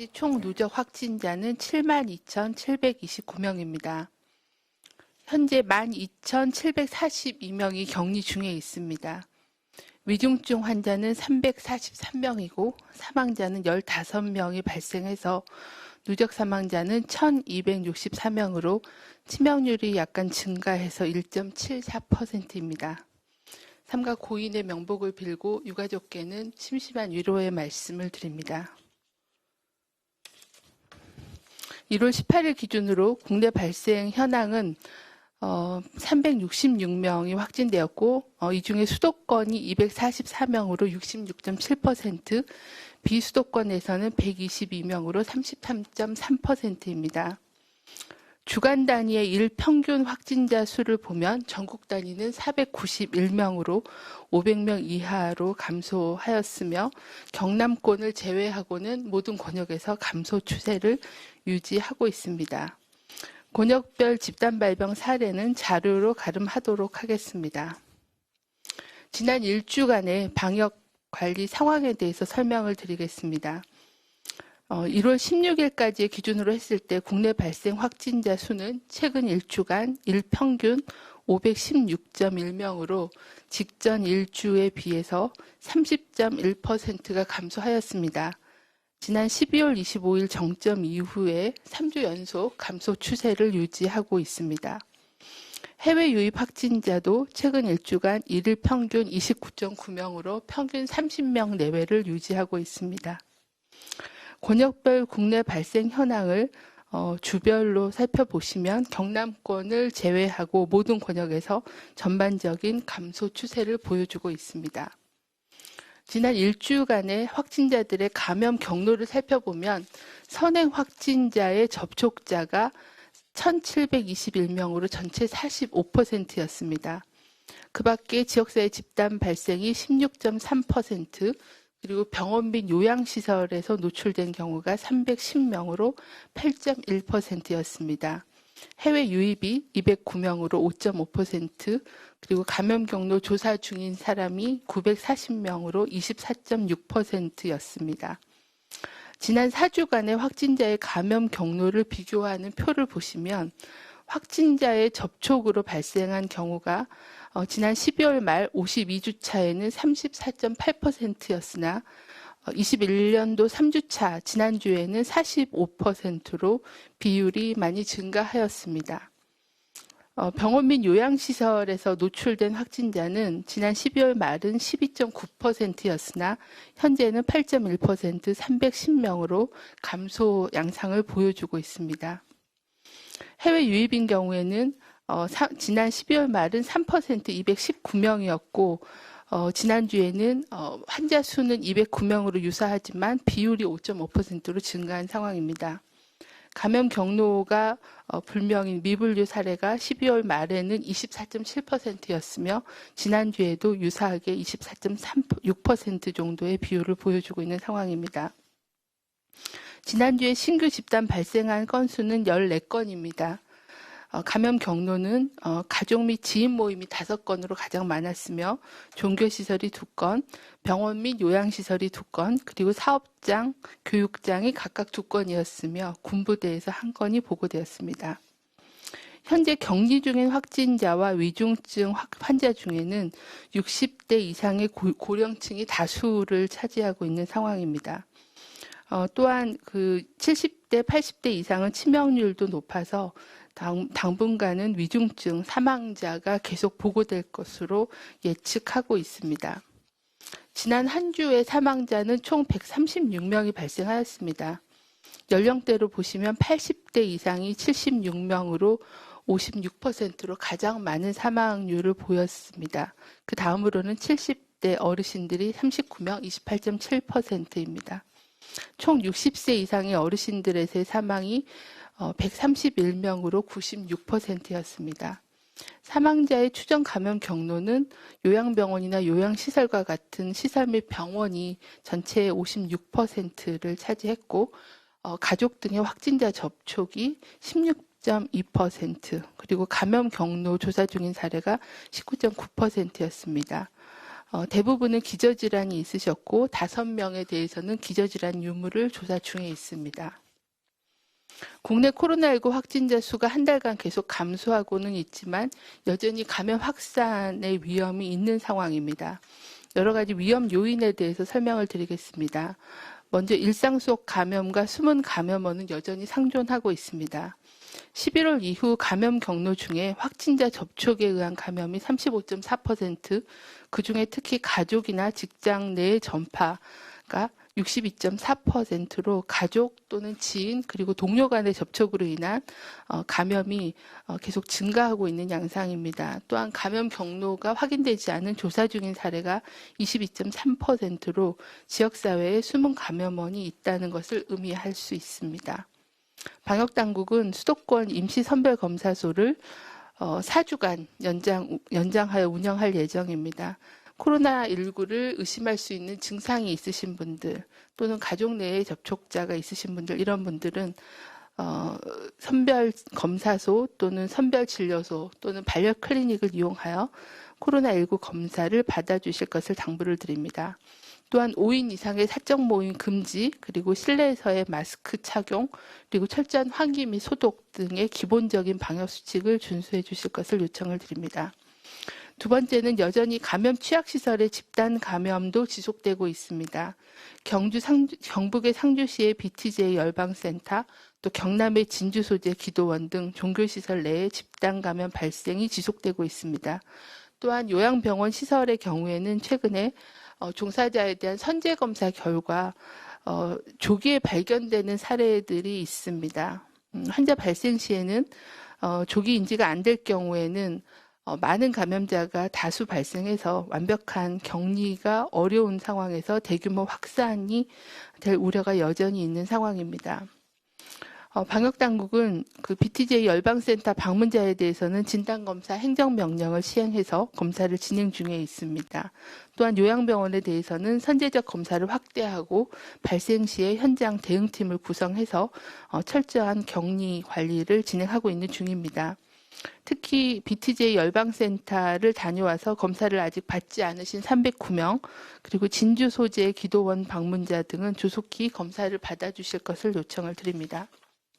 총 누적 확진자는 72,729명입니다. 현재 12,742명이 격리 중에 있습니다. 위중증 환자는 343명이고 사망자는 15명이 발생해서 누적 사망자는 1,264명으로 치명률이 약간 증가해서 1.74%입니다. 삼가 고인의 명복을 빌고 유가족께는 심심한 위로의 말씀을 드립니다. 1월 18일 기준으로 국내 발생 현황은 366명이 확진되었고 이 중에 수도권이 244명으로 66.7%, 비수도권에서는 122명으로 33.3%입니다. 주간 단위의 일 평균 확진자 수를 보면 전국 단위는 491명으로 500명 이하로 감소하였으며 경남권을 제외하고는 모든 권역에서 감소 추세를 유지하고 있습니다. 권역별 집단 발병 사례는 자료로 가름하도록 하겠습니다. 지난 일주간의 방역 관리 상황에 대해서 설명을 드리겠습니다. 1월 16일까지의 기준으로 했을 때 국내 발생 확진자 수는 최근 일주간 일평균 516.1명으로 직전 일주에 비해서 30.1%가 감소하였습니다. 지난 12월 25일 정점 이후에 3주 연속 감소 추세를 유지하고 있습니다. 해외 유입 확진자도 최근 일주간 일일 평균 29.9명으로 평균 30명 내외를 유지하고 있습니다. 권역별 국내 발생 현황을 주별로 살펴보시면 경남권을 제외하고 모든 권역에서 전반적인 감소 추세를 보여주고 있습니다. 지난 일주간의 확진자들의 감염 경로를 살펴보면 선행 확진자의 접촉자가 1,721명으로 전체 45%였습니다. 그 밖에 지역사회 집단 발생이 16.3%, 그리고 병원 및 요양시설에서 노출된 경우가 310명으로 8.1%였습니다. 해외 유입이 209명으로 5.5%, 그리고 감염 경로 조사 중인 사람이 940명으로 24.6%였습니다. 지난 4주간의 확진자의 감염 경로를 비교하는 표를 보시면 확진자의 접촉으로 발생한 경우가 지난 12월 말 52주차에는 34.8%였으나 21년도 3주차 지난주에는 45%로 비율이 많이 증가하였습니다. 병원 및 요양시설에서 노출된 확진자는 지난 12월 말은 12.9%였으나 현재는 8.1% 310명으로 감소 양상을 보여주고 있습니다. 해외 유입인 경우에는 지난 12월 말은 3% 219명이었고 지난주에는 환자 수는 209명으로 유사하지만 비율이 5.5%로 증가한 상황입니다. 감염 경로가 불명인 미분류 사례가 12월 말에는 24.7%였으며 지난주에도 유사하게 24.6% 정도의 비율을 보여주고 있는 상황입니다. 지난주에 신규 집단 발생한 건수는 14건입니다. 감염 경로는 가족 및 지인 모임이 5건으로 가장 많았으며 종교시설이 2건, 병원 및 요양시설이 2건, 그리고 사업장, 교육장이 각각 2건이었으며 군부대에서 1건이 보고되었습니다. 현재 격리 중인 확진자와 위중증 환자 중에는 60대 이상의 고령층이 다수를 차지하고 있는 상황입니다. 또한 70대, 80대 이상은 치명률도 높아서 당분간은 위중증 사망자가 계속 보고될 것으로 예측하고 있습니다. 지난 한 주의 사망자는 총 136명이 발생하였습니다. 연령대로 보시면 80대 이상이 76명으로 56%로 가장 많은 사망률을 보였습니다. 그 다음으로는 70대 어르신들이 39명, 28.7%입니다. 총 60세 이상의 어르신들에서의 사망이 131명으로 96%였습니다. 사망자의 추정 감염 경로는 요양병원이나 요양시설과 같은 시설 및 병원이 전체의 56%를 차지했고 가족 등의 확진자 접촉이 16.2%, 그리고 감염 경로 조사 중인 사례가 19.9%였습니다. 대부분은 기저질환이 있으셨고 5명에 대해서는 기저질환 유무를 조사 중에 있습니다. 국내 코로나19 확진자 수가 한 달간 계속 감소하고는 있지만 여전히 감염 확산의 위험이 있는 상황입니다. 여러 가지 위험 요인에 대해서 설명을 드리겠습니다. 먼저 일상 속 감염과 숨은 감염원은 여전히 상존하고 있습니다. 11월 이후 감염 경로 중에 확진자 접촉에 의한 감염이 35.4%, 그중에 특히 가족이나 직장 내의 전파가 62.4%로 가족 또는 지인 그리고 동료 간의 접촉으로 인한 감염이 계속 증가하고 있는 양상입니다. 또한 감염 경로가 확인되지 않은 조사 중인 사례가 22.3%로 지역사회에 숨은 감염원이 있다는 것을 의미할 수 있습니다. 방역당국은 수도권 임시선별검사소를 4주간 연장하여 운영할 예정입니다. 코로나19를 의심할 수 있는 증상이 있으신 분들 또는 가족 내에 접촉자가 있으신 분들, 이런 분들은 선별검사소 또는 선별진료소 또는 반려클리닉을 이용하여 코로나19 검사를 받아주실 것을 당부를 드립니다. 또한 5인 이상의 사적 모임 금지, 그리고 실내에서의 마스크 착용, 그리고 철저한 환기 및 소독 등의 기본적인 방역수칙을 준수해 주실 것을 요청을 드립니다. 두 번째는 여전히 감염 취약시설의 집단 감염도 지속되고 있습니다. 경북의 상주시의 BTJ 열방센터, 또 경남의 진주 소재 기도원 등 종교시설 내에 집단 감염 발생이 지속되고 있습니다. 또한 요양병원 시설의 경우에는 최근에 종사자에 대한 선제검사 결과 조기에 발견되는 사례들이 있습니다. 환자 발생 시에는 조기 인지가 안 될 경우에는 많은 감염자가 다수 발생해서 완벽한 격리가 어려운 상황에서 대규모 확산이 될 우려가 여전히 있는 상황입니다. 방역당국은 그 BTJ 열방센터 방문자에 대해서는 진단검사 행정명령을 시행해서 검사를 진행 중에 있습니다. 또한 요양병원에 대해서는 선제적 검사를 확대하고 발생 시에 현장 대응팀을 구성해서 철저한 격리 관리를 진행하고 있는 중입니다. 특히 BTJ 열방센터를 다녀와서 검사를 아직 받지 않으신 309명, 그리고 진주 소재 기도원 방문자 등은 조속히 검사를 받아주실 것을 요청을 드립니다.